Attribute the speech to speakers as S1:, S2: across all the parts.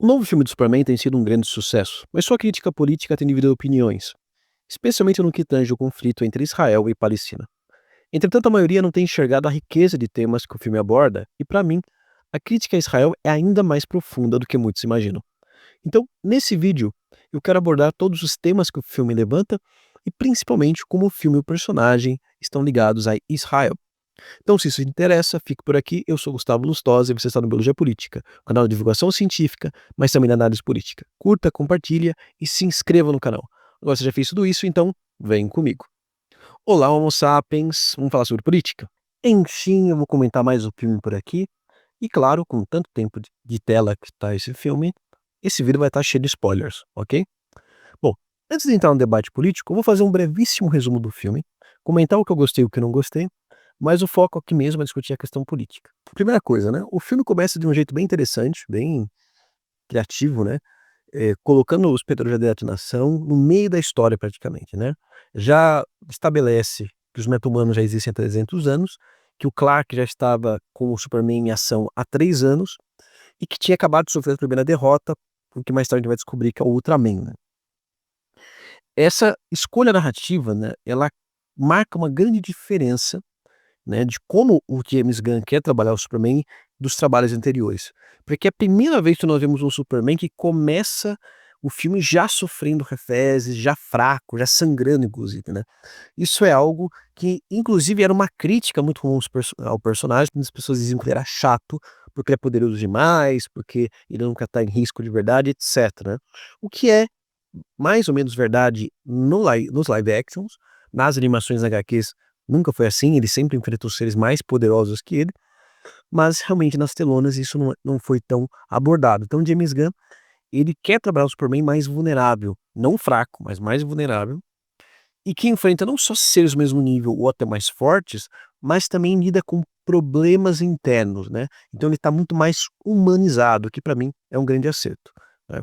S1: O novo filme do Superman tem sido um grande sucesso, mas sua crítica política tem dividido opiniões, especialmente no que tange o conflito entre Israel e Palestina. Entretanto, a maioria não tem enxergado a riqueza de temas que o filme aborda, e para mim, a crítica a Israel é ainda mais profunda do que muitos imaginam. Então, nesse vídeo, eu quero abordar todos os temas que o filme levanta e principalmente como o filme e o personagem estão ligados a Israel. Então, se isso te interessa, fique por aqui. Eu sou Gustavo Lustosa e você está no Biologia Política, canal de divulgação científica, mas também na análise política. Curta, compartilha e se inscreva no canal. Agora você já fez tudo isso, então vem comigo. Olá, Homo sapiens, vamos falar sobre política? Enfim, eu vou comentar mais o filme por aqui. E claro, com tanto tempo de tela que está esse filme, esse vídeo vai estar cheio de spoilers, ok? Bom, antes de entrar no debate político, eu vou fazer um brevíssimo resumo do filme, comentar o que eu gostei e o que eu não gostei, mas o foco aqui mesmo é discutir a questão política. Primeira coisa, né? O filme começa de um jeito bem interessante, bem criativo, né? Colocando os Petrojadeiras de Nação no meio da história praticamente, né? Já estabelece que os meta-humanos já existem há 300 anos, que o Clark já estava com o Superman em ação há 3 anos e que tinha acabado de sofrer a primeira derrota, o que mais tarde a gente vai descobrir que é o Ultraman, né? Essa escolha narrativa, né, ela marca uma grande diferença, né, de como o James Gunn quer trabalhar o Superman dos trabalhos anteriores. Porque é a primeira vez que nós vemos um Superman que começa o filme já sofrendo reveses, já fraco, já sangrando inclusive, né. Isso é algo que inclusive era uma crítica muito comum ao personagem, muitas pessoas diziam que ele era chato, porque ele é poderoso demais, porque ele nunca está em risco de verdade, etc, né. O que é mais ou menos verdade nos live actions, nas animações HQs nunca foi assim, ele sempre enfrentou seres mais poderosos que ele, mas realmente nas telonas isso não foi tão abordado. Então James Gunn, ele quer trabalhar o Superman mais vulnerável, não fraco, mas mais vulnerável, e que enfrenta não só seres do mesmo nível ou até mais fortes, mas também lida com problemas internos, né. Então ele está muito mais humanizado, que para mim é um grande acerto, né.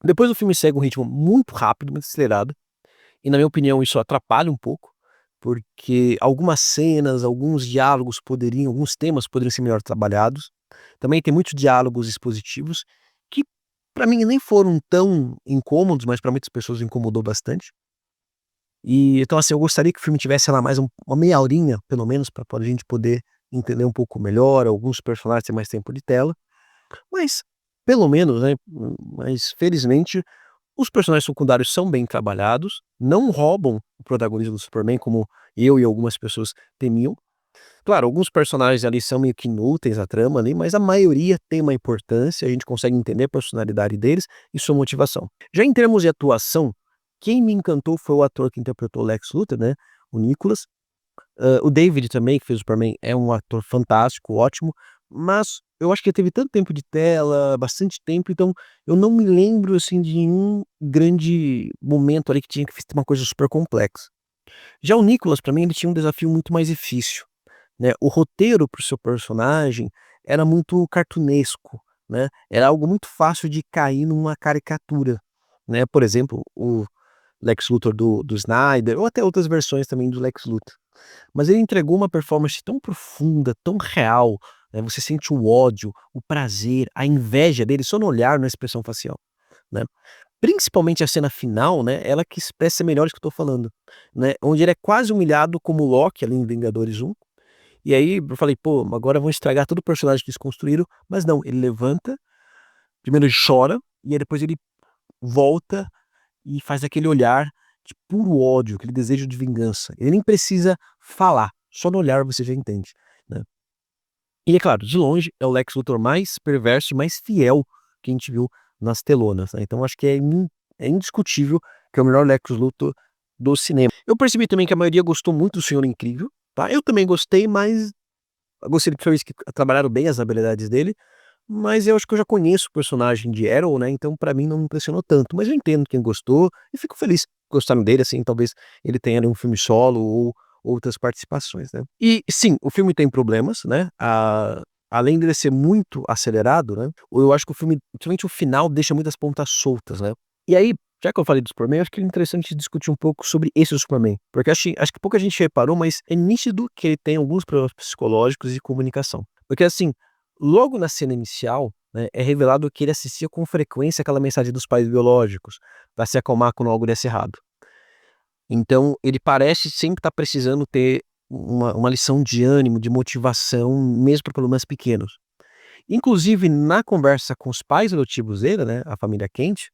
S1: Depois o filme segue um ritmo muito rápido, muito acelerado, e na minha opinião isso atrapalha um pouco, porque algumas cenas, alguns diálogos alguns temas poderiam ser melhor trabalhados. Também tem muitos diálogos expositivos, que para mim nem foram tão incômodos, mas para muitas pessoas incomodou bastante. E então assim, eu gostaria que o filme tivesse, sei lá, mais uma meia horinha, pelo menos, para a gente poder entender um pouco melhor, alguns personagens ter mais tempo de tela, mas pelo menos, né, mas felizmente os personagens secundários são bem trabalhados, não roubam o protagonismo do Superman, como eu e algumas pessoas temiam. Claro, alguns personagens ali são meio que inúteis à trama ali, mas a maioria tem uma importância, a gente consegue entender a personalidade deles e sua motivação. Já em termos de atuação, quem me encantou foi o ator que interpretou Lex Luthor, né, o Nicholas. O David também, que fez o Superman, é um ator fantástico, ótimo, mas eu acho que ele teve tanto tempo de tela, bastante tempo, então eu não me lembro, assim, de nenhum grande momento ali que tinha que ser uma coisa super complexa. Já o Nicholas, pra mim, ele tinha um desafio muito mais difícil, né. O roteiro para o seu personagem era muito cartunesco, né, era algo muito fácil de cair numa caricatura, né. Por exemplo, o Lex Luthor do Snyder ou até outras versões também do Lex Luthor. Mas ele entregou uma performance tão profunda, tão real, né, você sente o ódio, o prazer, a inveja dele só no olhar, na expressão facial, né. Principalmente a cena final, né, ela que expressa melhor isso que eu tô falando, né, onde ele é quase humilhado como o Loki ali em Vingadores 1, e aí eu falei: "Pô, agora vão estragar todo o personagem que eles construíram", mas não, ele levanta, primeiro ele chora, e aí depois ele volta e faz aquele olhar de puro ódio, aquele desejo de vingança. Ele nem precisa falar, só no olhar você já entende, né. E é claro, de longe é o Lex Luthor mais perverso e mais fiel que a gente viu nas telonas, né, então acho que é indiscutível que é o melhor Lex Luthor do cinema. Eu percebi também que a maioria gostou muito do Senhor Incrível, tá, eu também gostei, mas eu gostei principalmente que trabalharam bem as habilidades dele, mas eu acho que eu já conheço o personagem de Arrow, né, então pra mim não me impressionou tanto, mas eu entendo quem gostou e fico feliz que gostaram dele, assim, talvez ele tenha ali um filme solo ou outras participações, né. E sim, o filme tem problemas, né, além dele ser muito acelerado, né, eu acho que o filme, principalmente o final, deixa muitas pontas soltas, né. E aí, já que eu falei do Superman, eu acho que é interessante discutir um pouco sobre esse Superman, porque acho que pouca gente reparou, mas é nítido que ele tem alguns problemas psicológicos e comunicação. Porque assim, logo na cena inicial, né, é revelado que ele assistia com frequência aquela mensagem dos pais biológicos, para se acalmar quando algo desse errado. Então ele parece sempre estar precisando ter uma lição de ânimo, de motivação, mesmo para problemas pequenos. Inclusive na conversa com os pais adotivos dele, né, a família Kent,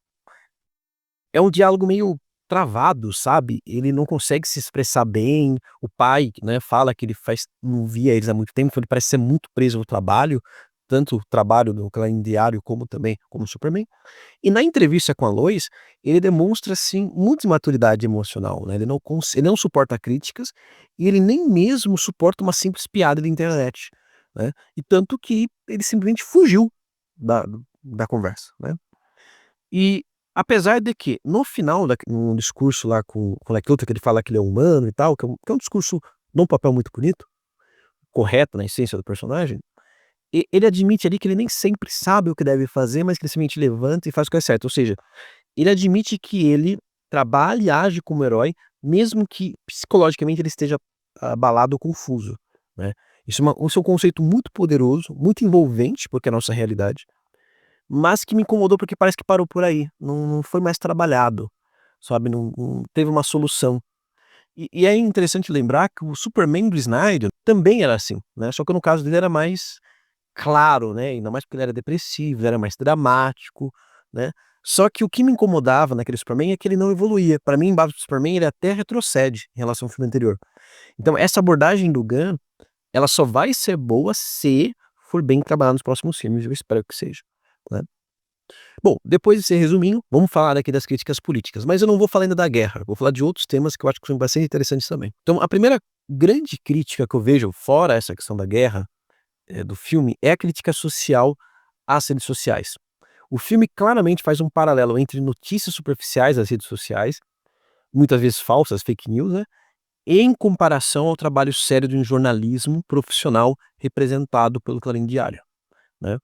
S1: é um diálogo meio travado, sabe, ele não consegue se expressar bem, o pai, né, fala que ele faz não via eles há muito tempo, então ele parece ser muito preso no trabalho, tanto o trabalho do Clarim Diário como também como Superman. E na entrevista com a Lois, ele demonstra, assim, muita imaturidade emocional, né, ele não suporta críticas, e ele nem mesmo suporta uma simples piada da internet, né, e tanto que ele simplesmente fugiu da conversa, né. E apesar de que no final num discurso lá com o Lex Luthor que ele fala que ele é humano e tal, que é um discurso num papel muito bonito, correto na essência do personagem, ele admite ali que ele nem sempre sabe o que deve fazer, mas que ele simplesmente levanta e faz o que é certo, ou seja, ele admite que ele trabalha e age como herói, mesmo que psicologicamente ele esteja abalado ou confuso, né. Isso é um conceito muito poderoso, muito envolvente, porque é a nossa realidade, mas que me incomodou porque parece que parou por aí, não foi mais trabalhado, sabe, não teve uma solução. E é interessante lembrar que o Superman do Snyder também era assim, né, só que no caso dele era mais claro, né, ainda mais porque ele era depressivo, ele era mais dramático, né. Só que o que me incomodava naquele Superman é que ele não evoluía. Pra mim, embaixo do Superman, ele até retrocede em relação ao filme anterior. Então essa abordagem do Gunn, ela só vai ser boa se for bem trabalhada nos próximos filmes, eu espero que seja, né. Bom, depois desse resuminho, vamos falar aqui das críticas políticas, mas eu não vou falar ainda da guerra, vou falar de outros temas que eu acho que são bastante interessantes também. Então a primeira grande crítica que eu vejo, fora essa questão da guerra, do filme, é a crítica social às redes sociais. O filme claramente faz um paralelo entre notícias superficiais das redes sociais, muitas vezes falsas, fake news, né, em comparação ao trabalho sério de um jornalismo profissional representado pelo Clarim Diário, né.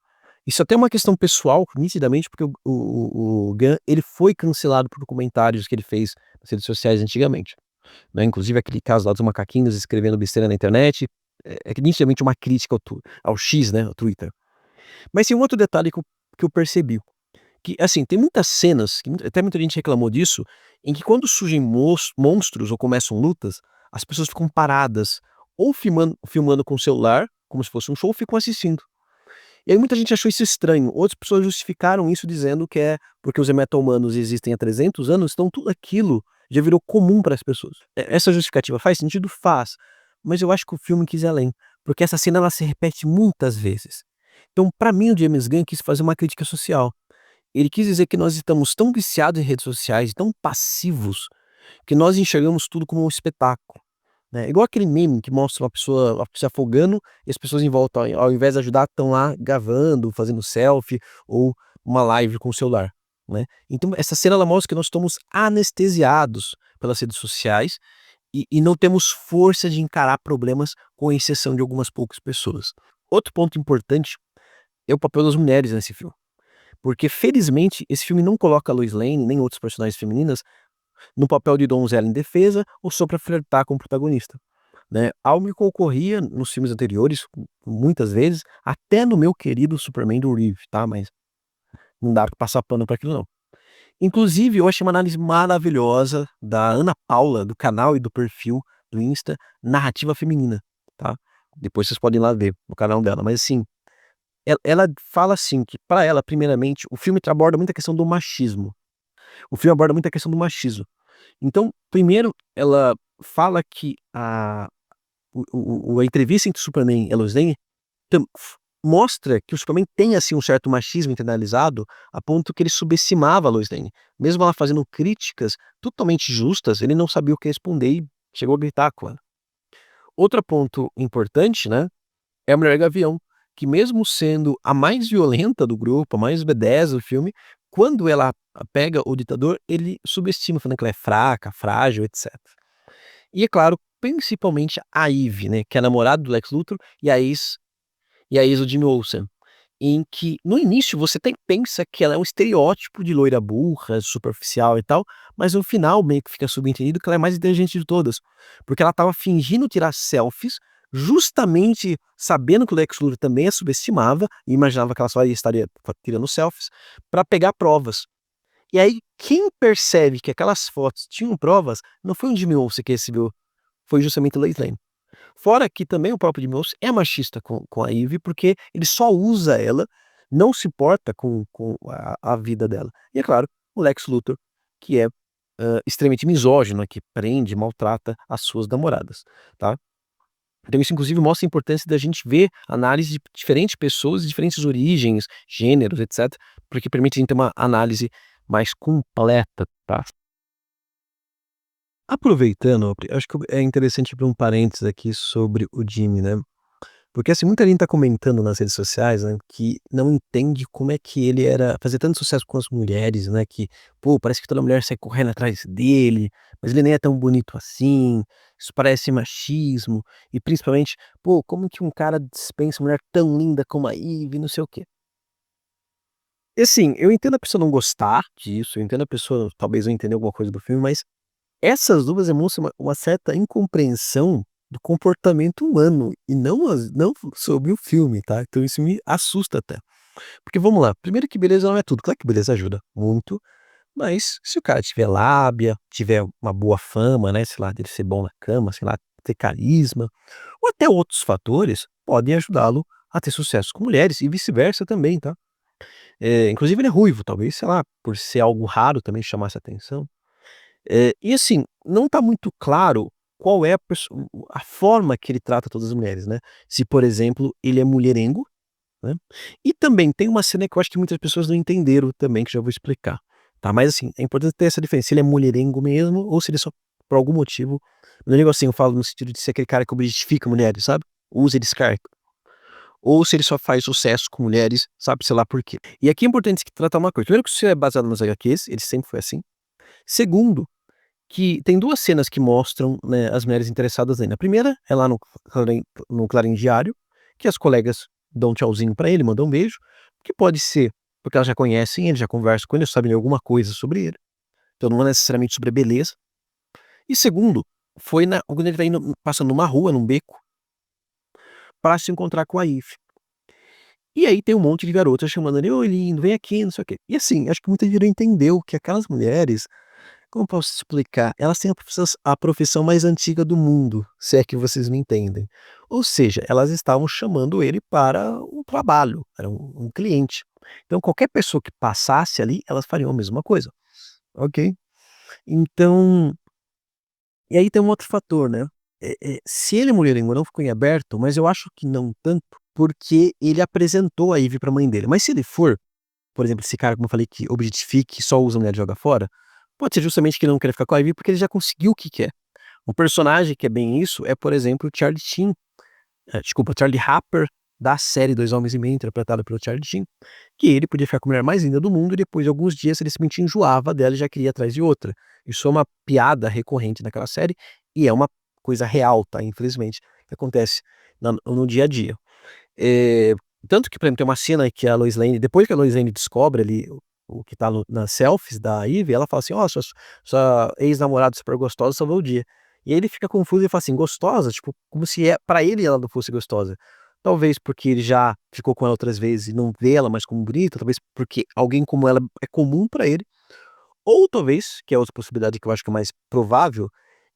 S1: Isso até é uma questão pessoal, nitidamente, porque o Gunn, ele foi cancelado por comentários que ele fez nas redes sociais antigamente, né, inclusive aquele caso lá dos macaquinhos escrevendo besteira na internet, é nitidamente uma crítica ao X, né, ao Twitter. Mas tem um outro detalhe que eu percebi, que, assim, tem muitas cenas, que até muita gente reclamou disso, em que quando surgem monstros ou começam lutas, as pessoas ficam paradas, ou filmando com o celular, como se fosse um show, ou ficam assistindo. E aí muita gente achou isso estranho, outras pessoas justificaram isso dizendo que é porque os meta-humanos existem há 300 anos, então tudo aquilo já virou comum para as pessoas. Essa justificativa faz sentido? Faz, mas eu acho que o filme quis ir além, porque essa cena ela se repete muitas vezes. Então, para mim, o James Gunn quis fazer uma crítica social. Ele quis dizer que nós estamos tão viciados em redes sociais, tão passivos, que nós enxergamos tudo como um espetáculo, né. Igual aquele meme que mostra uma pessoa se afogando e as pessoas em volta, ao invés de ajudar, estão lá gravando, fazendo selfie ou uma live com o celular, né. Então essa cena ela mostra que nós estamos anestesiados pelas redes sociais e não temos força de encarar problemas, com exceção de algumas poucas pessoas. Outro ponto importante é o papel das mulheres nesse filme. Porque felizmente esse filme não coloca a Lois Lane, nem outros personagens femininas, no papel de donzela indefesa ou só pra flertar com o protagonista, né. Algo que ocorria nos filmes anteriores, muitas vezes, até no meu querido Superman do Reeve, tá, mas não dá pra passar pano pra aquilo não. Inclusive eu achei uma análise maravilhosa da Ana Paula, do canal e do perfil do Insta, Narrativa Feminina, tá. Depois vocês podem ir lá ver no canal dela, mas assim, ela fala assim que pra ela, primeiramente, o filme aborda muito a questão do machismo. O filme aborda muito a questão do machismo. Então, primeiro, ela fala que a entrevista entre o Superman e a Lois Lane mostra que o Superman tem, assim, um certo machismo internalizado, a ponto que ele subestimava a Lois Lane. Mesmo ela fazendo críticas totalmente justas, ele não sabia o que responder e chegou a gritar com ela. Outro ponto importante, né, é a Mulher Gavião, que mesmo sendo a mais violenta do grupo, a mais B10 do filme, quando ela pega o ditador, ele subestima, falando que ela é fraca, frágil, etc. E é claro, principalmente a Eve, né, que é a namorada do Lex Luthor e a ex do Jimmy Olsen, em que no início você até pensa que ela é um estereótipo de loira burra, superficial e tal, mas no final meio que fica subentendido que ela é a mais inteligente de todas, porque ela estava fingindo tirar selfies justamente sabendo que o Lex Luthor também a subestimava e imaginava que ela só estaria tirando selfies, para pegar provas. E aí quem percebe que aquelas fotos tinham provas, não foi o Jimmy Olsen que recebeu, foi justamente o Lois Lane. Fora que também o próprio Jimmy Olsen é machista com a Eve, porque ele só usa ela, não se importa com a vida dela. E é claro, o Lex Luthor, que é, extremamente misógino, que prende, maltrata as suas namoradas, tá. Então isso inclusive mostra a importância da gente ver análise de diferentes pessoas, de diferentes origens, gêneros, etc, porque permite a gente ter uma análise mais completa, tá. Aproveitando, acho que é interessante abrir um parênteses aqui sobre o Jimmy, né. Porque, assim, muita gente tá comentando nas redes sociais, né, que não entende como é que ele era fazer tanto sucesso com as mulheres, né, que, pô, parece que toda mulher sai correndo atrás dele, mas ele nem é tão bonito assim, isso parece machismo, e principalmente, pô, como que um cara dispensa uma mulher tão linda como a Eve, não sei o quê. E assim, eu entendo a pessoa não gostar disso, eu entendo a pessoa talvez não entender alguma coisa do filme, mas essas 2 demonstram uma certa incompreensão do comportamento humano e não sobre o filme, tá. Então isso me assusta até. Porque vamos lá, primeiro que beleza não é tudo, claro que beleza ajuda muito, mas se o cara tiver lábia, tiver uma boa fama, né, sei lá, dele ser bom na cama, sei lá, ter carisma, ou até outros fatores, podem ajudá-lo a ter sucesso com mulheres e vice-versa também, tá. Inclusive ele é ruivo, talvez, sei lá, por ser algo raro também chamasse atenção. E assim, não tá muito claro qual é a forma que ele trata todas as mulheres, né. Se, por exemplo, ele é mulherengo, né, e também tem uma cena que eu acho que muitas pessoas não entenderam também, que já vou explicar, tá. Mas assim, é importante ter essa diferença, se ele é mulherengo mesmo ou se ele só por algum motivo mulherengo assim, eu falo no sentido de ser aquele cara que objetifica mulheres, sabe, usa e descarta, ou se ele só faz sucesso com mulheres, sabe, sei lá por quê. E aqui é importante que tratar uma coisa, primeiro que isso é baseado nos HQs, ele sempre foi assim. Segundo, que tem 2 cenas que mostram, né, as mulheres interessadas nele. A primeira é lá no Clarim Diário, que as colegas dão um tchauzinho pra ele, mandam um beijo, que pode ser porque elas já conhecem ele, já conversam com ele, sabem alguma coisa sobre ele, então não é necessariamente sobre a beleza. E segundo, foi quando ele tá indo passando numa rua, num beco, pra se encontrar com a Eve. E aí tem um monte de garotas chamando ele: "Oi lindo, vem aqui, não sei o quê". E assim, acho que muita gente não entendeu que aquelas mulheres, como posso explicar? Elas têm a profissão mais antiga do mundo, se é que vocês me entendem. Ou seja, elas estavam chamando ele para um trabalho, era um cliente. Então qualquer pessoa que passasse ali, elas fariam a mesma coisa, ok? Então e aí tem um outro fator, né, se ele é mulherengo não ficou em aberto, mas eu acho que não tanto, porque ele apresentou a Ivy pra mãe dele. Mas se ele for, por exemplo, esse cara, como eu falei, que objetifica e só usa a mulher e joga fora, pode ser justamente que ele não queira ficar com a Ivy, porque ele já conseguiu o que quer. Um personagem que é bem isso é, por exemplo, o Charlie Sheen, desculpa, Charlie Harper, da série Dois Homens e Meio, interpretado pelo Charlie Sheen, que ele podia ficar com a mulher mais linda do mundo e depois de alguns dias ele simplesmente enjoava dela e já queria ir atrás de outra. Isso é uma piada recorrente naquela série e é uma coisa real, tá, infelizmente, que acontece no dia a dia. Eh, Tanto que, por exemplo, tem uma cena que a Lois Lane, depois que a Lois Lane descobre ali o que tá nas selfies da Ivy, ela fala assim: "Ó, sua ex-namorada super gostosa salvou o dia". E aí ele fica confuso e fala assim: "Gostosa?" Tipo, como se pra ele ela não fosse gostosa. Talvez porque ele já ficou com ela outras vezes e não vê ela mais como bonita, talvez porque alguém como ela é comum pra ele. Ou talvez, que é outra possibilidade que eu acho que é mais provável,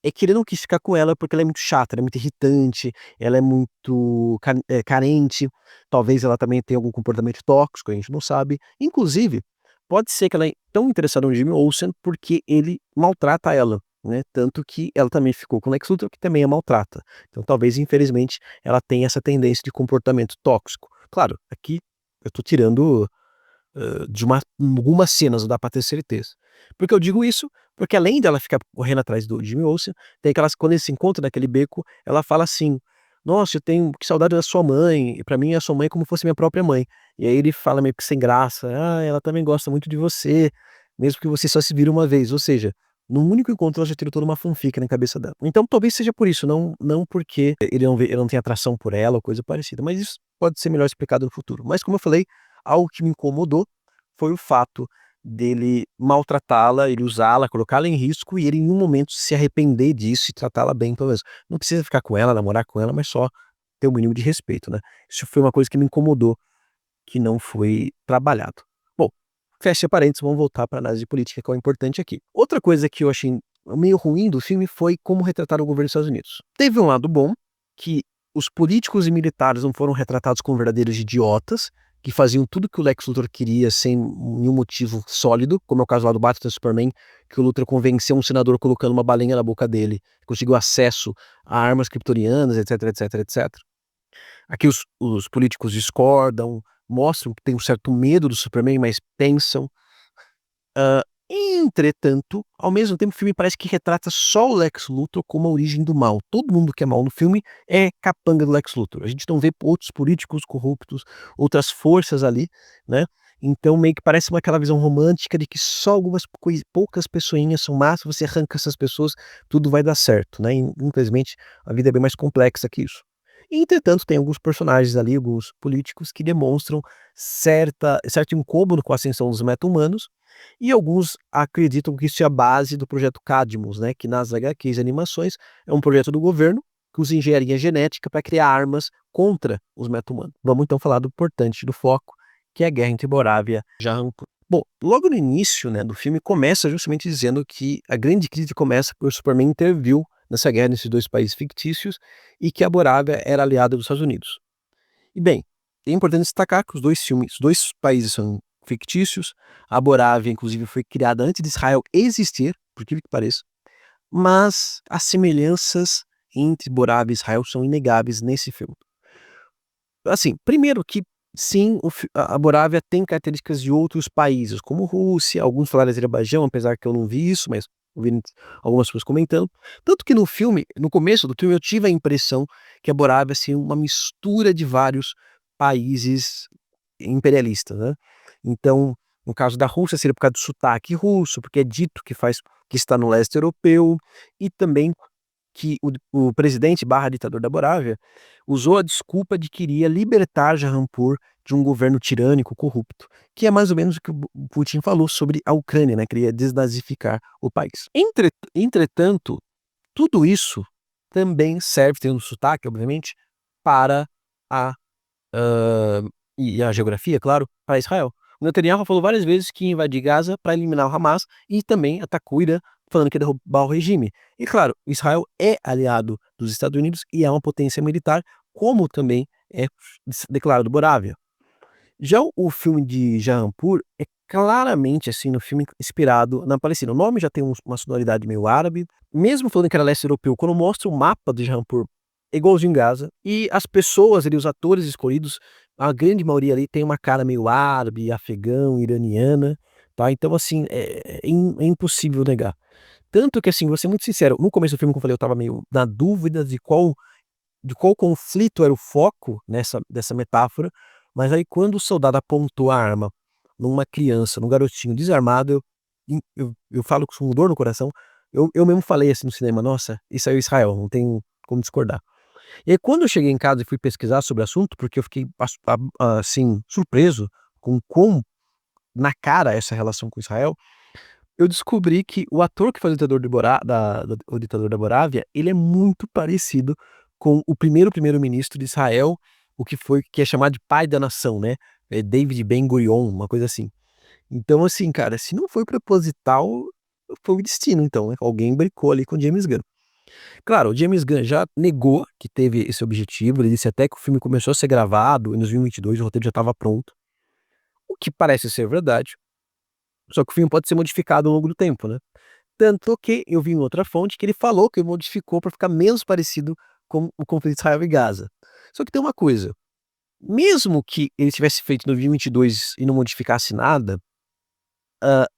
S1: é que ele não quis ficar com ela porque ela é muito chata, ela é muito irritante, ela é muito carente, talvez ela também tenha algum comportamento tóxico, a gente não sabe. Inclusive, pode ser que ela é tão interessada no Jimmy Olsen porque ele maltrata ela, né, tanto que ela também ficou com o Lex Luthor, que também a maltrata. Então talvez, infelizmente, ela tenha essa tendência de comportamento tóxico. Claro, aqui eu tô tirando de algumas cenas, não dá pra ter certeza. Por que eu digo isso? Porque além dela ficar correndo atrás do Jimmy Olsen, tem aquelas quando eles se encontram naquele beco, ela fala assim: "Nossa, eu tenho que saudade da sua mãe, e pra mim a sua mãe é como fosse minha própria mãe". E aí ele fala meio que sem graça: "Ah, ela também gosta muito de você, mesmo que vocês só se viram uma vez", ou seja, num único encontro ela já tirou toda uma fanfic na cabeça dela. Então talvez seja por isso, não porque ele não tem atração por ela ou coisa parecida, mas isso pode ser melhor explicado no futuro. Mas como eu falei, algo que me incomodou foi o fato dele maltratá-la, ele usá-la, colocá-la em risco e ele em nenhum momento se arrepender disso e tratá-la bem pelo menos. Não precisa ficar com ela, namorar com ela, mas só ter o mínimo de respeito, né. Isso foi uma coisa que me incomodou, que não foi trabalhado. Bom, fecha parênteses, vamos voltar pra análise política que é o importante aqui. Outra coisa que eu achei meio ruim do filme foi como retrataram o governo dos Estados Unidos. Teve um lado bom, que os políticos e militares não foram retratados como verdadeiros idiotas, que faziam tudo que o Lex Luthor queria sem nenhum motivo sólido, como é o caso lá do Batman vs Superman, que o Luthor convenceu um senador colocando uma balinha na boca dele, conseguiu acesso a armas kryptonianas, etc, etc, etc. Aqui os políticos discordam, mostram que têm um certo medo do Superman, mas pensam. Entretanto, ao mesmo tempo, o filme parece que retrata só o Lex Luthor como a origem do mal. Todo mundo que é mal no filme é capanga do Lex Luthor. A gente não vê outros políticos corruptos, outras forças ali, né. Então meio que parece aquela visão romântica de que só algumas poucas pessoinhas são más, se você arranca essas pessoas, tudo vai dar certo, né. Infelizmente, a vida é bem mais complexa que isso. Entretanto, tem alguns personagens ali, alguns políticos que demonstram certo incômodo com a ascensão dos meta-humanos, e alguns acreditam que isso é a base do projeto Cadmus, né, que nas HQs e animações é um projeto do governo que usa engenharia genética para criar armas contra os meta-humanos. Vamos então falar do importante do foco, que é a guerra entre Borávia e Jahanpur. Bom, logo no início, né, do filme começa justamente dizendo que a grande crise começa porque o Superman interviu nessa guerra nesses dois países fictícios e que a Borávia era aliada dos Estados Unidos. E bem, é importante destacar que os dois países são fictícios, a Borávia inclusive foi criada antes de Israel existir, por incrível que pareça, mas as semelhanças entre Borávia e Israel são inegáveis nesse filme. Assim, primeiro que sim, a Borávia tem características de outros países, como Rússia, alguns falaram Azerbaijão, apesar que eu não vi isso, mas ouvi algumas pessoas comentando. Tanto que no filme, no começo do filme, eu tive a impressão que a Borávia seria uma mistura de vários países imperialistas, né. Então, no caso da Rússia seria por causa do sotaque russo, porque é dito que está no leste europeu, e também que o presidente barra ditador da Borávia usou a desculpa de que iria libertar Jahanpur de um governo tirânico, corrupto, que é mais ou menos o que o Putin falou sobre a Ucrânia, né, queria desnazificar o país. Entretanto, tudo isso também serve, tem um sotaque obviamente, para a e a geografia, claro, para Israel. O Netanyahu falou várias vezes que ia invadir Gaza para eliminar o Hamas e também atacou o Irã, falando que ia derrubar o regime. E claro, Israel é aliado dos Estados Unidos e é uma potência militar, como também é declarado Borávia. Já o filme de Jahanpur é claramente, assim, no filme inspirado na Palestina. O nome já tem uma sonoridade meio árabe, mesmo falando que era leste europeu, quando mostra o mapa de Jahanpur, é igualzinho Gaza, e as pessoas ali, os atores escolhidos, a grande maioria ali tem uma cara meio árabe, afegão, iraniana, tá, então assim, é impossível negar. Tanto que assim, vou ser muito sincero, no começo do filme, como eu falei, eu estava meio na dúvida de qual conflito era o foco dessa metáfora, mas aí quando o soldado apontou a arma numa criança, num garotinho desarmado, eu falo com dor no coração, eu mesmo falei assim no cinema: "Nossa, isso aí é Israel, não tem como discordar". E aí quando eu cheguei em casa e fui pesquisar sobre o assunto, porque eu fiquei assim, surpreso com quão na cara essa relação com Israel, eu descobri que o ator que faz o ditador de o ditador da Morávia, ele é muito parecido com o primeiro-ministro de Israel, que é chamado de pai da nação, né, é David Ben-Gurion, uma coisa assim. Então assim, cara, se não foi proposital, foi o destino então, né, alguém brincou ali com o James Gunn. Claro, o James Gunn já negou que teve esse objetivo, ele disse até que o filme começou a ser gravado em 2022, o roteiro já estava pronto, o que parece ser verdade, só que o filme pode ser modificado ao longo do tempo, né. Tanto que eu vi em outra fonte que ele falou que ele modificou para ficar menos parecido com o conflito de Israel e Gaza. Só que tem uma coisa, mesmo que ele tivesse feito no 2022 e 22 e não modificasse nada,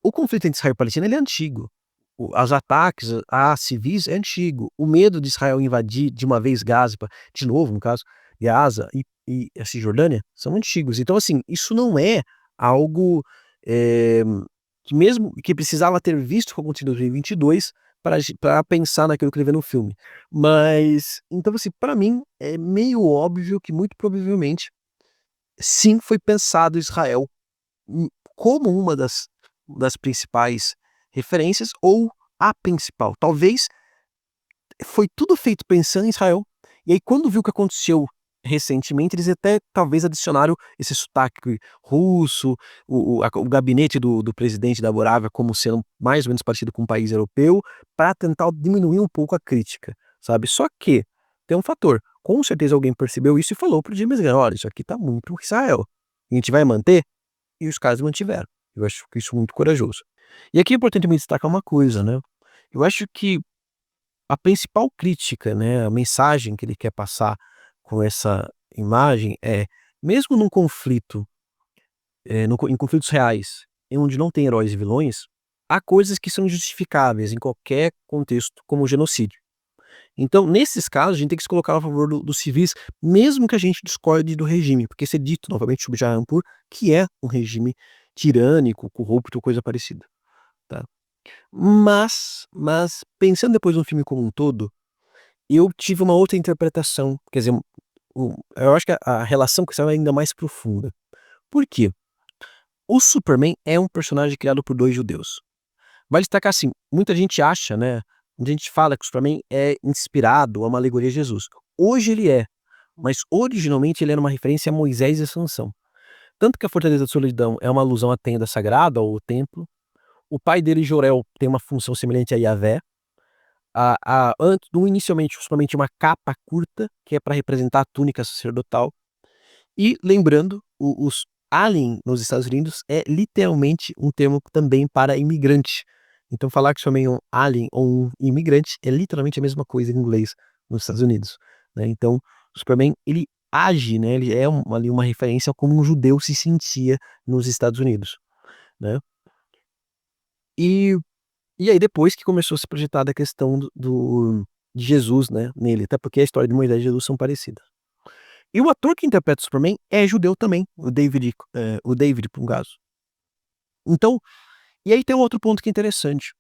S1: o conflito entre Israel e Palestina ele é antigo. Os ataques a civis é antigo. O medo de Israel invadir de uma vez Gaza, de novo no caso, Gaza e a Cisjordânia, são antigos. Então assim, isso não é algo, eh que mesmo que precisava ter visto o que aconteceu em 2022 para pensar naquilo que ele vê no filme. Mas, então assim, para mim é meio óbvio que muito provavelmente, sim, foi pensado Israel, como das principais referências ou a principal. Talvez foi tudo feito pensando em Israel, e aí quando viu o que aconteceu recentemente, eles até talvez adicionaram esse sotaque russo, o gabinete do presidente da Moravia como sendo mais ou menos parecido com um país europeu, para tentar diminuir um pouco a crítica, sabe. Só que tem um fator, com certeza alguém percebeu isso e falou para o James Gunn: "Olha, isso aqui tá muito Israel, a gente vai manter?" E os caras mantiveram. Eu acho que isso é muito corajoso. E aqui é importante me destacar uma coisa, né, eu acho que a principal crítica, né, a mensagem que ele quer passar com essa imagem é, mesmo num conflito, em conflitos reais, em onde não tem heróis e vilões, há coisas que são justificáveis em qualquer contexto, como o genocídio. Então, nesses casos, a gente tem que se colocar a favor dos civis, mesmo que a gente discorde do regime, porque ser dito novamente sobre Jahanpur que é um regime tirânico, corrupto, coisa parecida, tá. Mas pensando depois no filme como um todo, eu tive uma outra interpretação, quer dizer, eu acho que a relação com Israel é ainda mais profunda. Por quê? O Superman é um personagem criado por 2 judeus. Vale destacar assim, muita gente acha, né, muita gente fala que o Superman é inspirado, é uma alegoria a Jesus. Hoje ele é, mas originalmente ele era uma referência a Moisés e a Sansão. Tanto que a Fortaleza da Solidão é uma alusão à tenda sagrada ou ao templo. O pai dele, Jor-El, tem uma função semelhante a Yahvé. Inicialmente, o Superman tinha uma capa curta, que é para representar a túnica sacerdotal. E lembrando, os alien nos Estados Unidos é literalmente um termo também para imigrante. Então falar que o Superman é um alien ou um imigrante é literalmente a mesma coisa em inglês nos Estados Unidos, né. Então o Superman ele age, né, ele é ali uma referência a como um judeu se sentia nos Estados Unidos, né. E e aí depois que começou a se projetar da questão de Jesus, né, nele, até porque a história de Moisés e Jesus são parecidas. E o ator que interpreta o Superman é judeu também, o David Pungaso. Então, e aí tem um outro ponto que é interessante.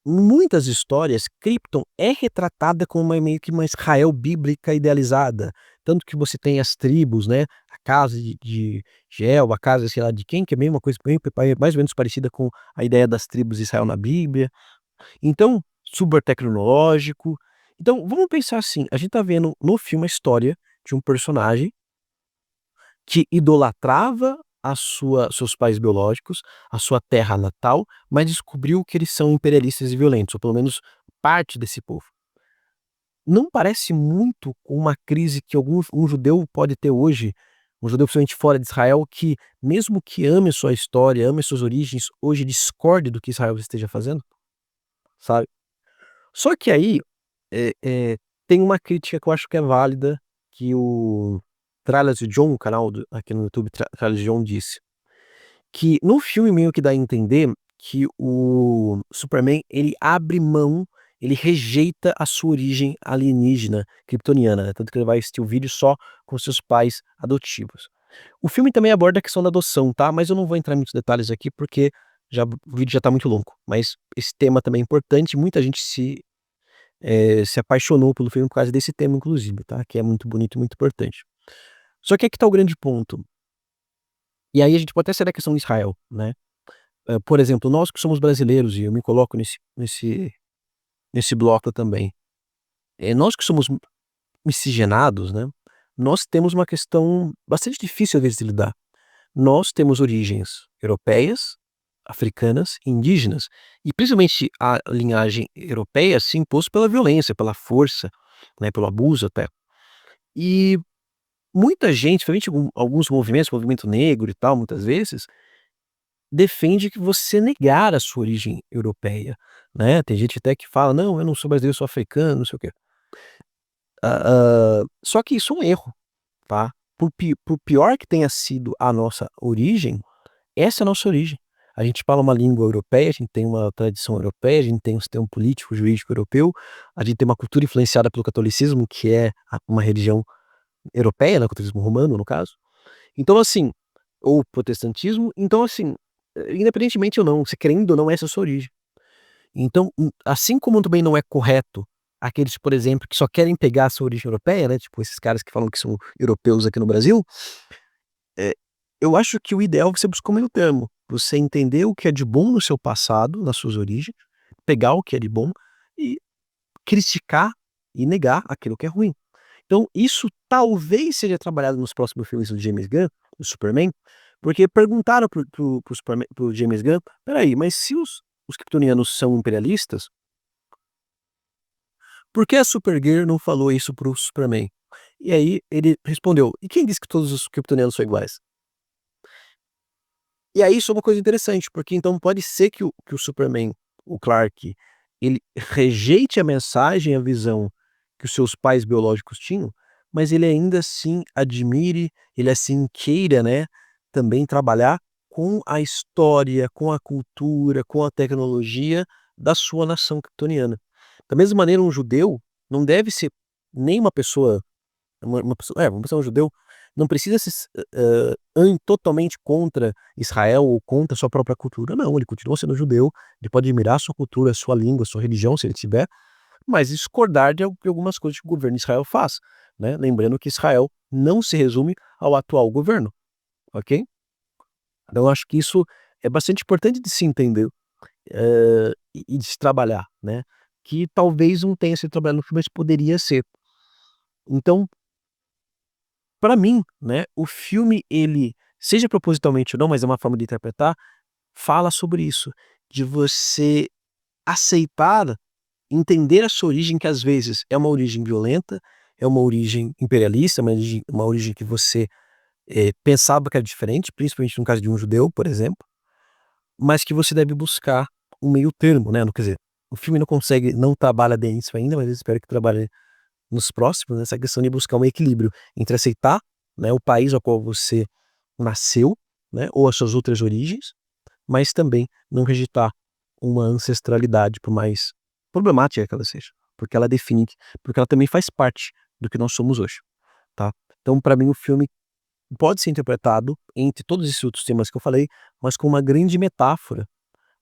S1: Muitas histórias, Krypton é retratada como meio que uma Israel bíblica idealizada, tanto que você tem as tribos, né, a casa de Gel, a casa sei lá de quem, que é a mesma coisa, bem mais ou menos parecida com a ideia das tribos de Israel na Bíblia. Então, super tecnológico. Então, vamos pensar assim, a gente tá vendo no filme a história de um personagem que idolatrava a sua seus pais biológicos, a sua terra natal, mas descobriu que eles são imperialistas e violentos, ou pelo menos parte desse povo. Não parece muito com uma crise que um judeu pode ter hoje, um judeu principalmente fora de Israel, que mesmo que ame a sua história, ame as suas origens, hoje discorde do que Israel esteja fazendo, sabe? Só que aí, tem uma crítica que eu acho que é válida, que o Trailers John, o canal aqui no YouTube Trailers John disse, que no filme meio que dá a entender que o Superman ele abre mão, ele rejeita a sua origem alienígena kryptoniana, né, tanto que ele vai assistir o vídeo só com seus pais adotivos. O filme também aborda a questão da adoção, tá, mas eu não vou entrar em muitos detalhes aqui, porque o vídeo já tá muito longo, mas esse tema também é importante, muita gente se apaixonou pelo filme por causa desse tema inclusive, tá, que é muito bonito e muito importante. Só que aqui tá o grande ponto, e aí a gente pode até sair da questão de Israel, né. Por exemplo, nós que somos brasileiros, e eu me coloco nesse bloco também, nós que somos miscigenados, né, nós temos uma questão bastante difícil às vezes de lidar. Nós temos origens europeias, africanas e indígenas, e principalmente a linhagem europeia se impôs pela violência, pela força, né, pelo abuso até. E muita gente, principalmente alguns movimentos, movimento negro e tal, muitas vezes, defende que você negar a sua origem europeia, né, tem gente até que fala: "Não, eu não sou brasileiro, eu sou africano, não sei o quê". Só que isso é um erro, tá. Por pior que tenha sido a nossa origem, essa é a nossa origem. A gente fala uma língua europeia, a gente tem uma tradição europeia, a gente tem um sistema político, jurídico europeu, a gente tem uma cultura influenciada pelo catolicismo, que é uma religião europeia, né, o catolicismo romano, no caso. Então, assim, ou protestantismo, então, assim, independentemente ou não, você querendo ou não, essa é a sua origem. Então, assim como também não é correto aqueles, por exemplo, que só querem pegar a sua origem europeia, né, tipo esses caras que falam que são europeus aqui no Brasil, eh, eu acho que o ideal é você buscar o meio termo. Você entender o que é de bom no seu passado, nas suas origens, pegar o que é de bom e criticar e negar aquilo que é ruim. Então isso talvez seja trabalhado nos próximos filmes do James Gunn, do Superman, porque perguntaram para o James Gunn: "Espera aí, mas se os kryptonianos são imperialistas, por que a Supergirl não falou isso para o Superman?" E aí ele respondeu: "E quem disse que todos os kryptonianos são iguais?" E aí isso é uma coisa interessante, porque então pode ser que o Superman, o Clark, ele rejeite a mensagem, a visão que os seus pais biológicos tinham, mas ele ainda assim admire, ele assim queira, né, também trabalhar com a história, com a cultura, com a tecnologia da sua nação kryptoniana. Da mesma maneira, um judeu não deve ser nem uma pessoa uma pessoa um judeu não precisa ser totalmente contra Israel ou contra a sua própria cultura, não, ele continua sendo judeu, ele pode admirar a sua cultura, a sua língua, a sua religião, se ele tiver, mas discordar de algumas coisas que o governo de Israel faz, né, lembrando que Israel não se resume ao atual governo, ok? Então eu acho que isso é bastante importante de se entender, e de se trabalhar, né, que talvez não tenha sido trabalhado no filme, mas poderia ser. Então, para mim, né, o filme ele, seja propositalmente ou não, mas é uma forma de interpretar, fala sobre isso, de você aceitar, entender a sua origem, que às vezes é uma origem violenta, é uma origem imperialista, uma origem que você, pensava que era diferente, principalmente no caso de um judeu, por exemplo, mas que você deve buscar um meio termo, né, no quer dizer, o filme não trabalha bem isso ainda, mas eu espero que trabalhe nos próximos, nessa questão de buscar um equilíbrio entre aceitar, né, o país ao qual você nasceu, né, ou as suas outras origens, mas também não rejeitar uma ancestralidade, por mais problemática que ela seja, porque ela define porque ela também faz parte do que nós somos hoje, tá. Então para mim o filme pode ser interpretado, entre todos esses outros temas que eu falei, mas com uma grande metáfora,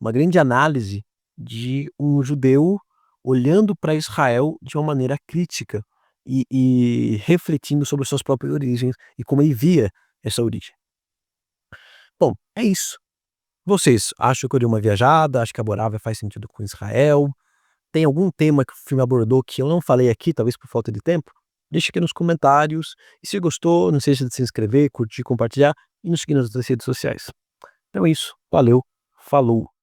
S1: uma grande análise de um judeu olhando para Israel de uma maneira crítica e refletindo sobre suas próprias origens e como ele via essa origem. Bom, é isso. Vocês acham que eu dei uma viajada? Acho que a Morávia faz sentido com Israel? Tem algum tema que o filme abordou que eu não falei aqui, talvez por falta de tempo? Deixa aqui nos comentários. E se gostou, não esqueça de se inscrever, curtir, compartilhar e nos seguir nas outras redes sociais. Então é isso. Valeu. Falou.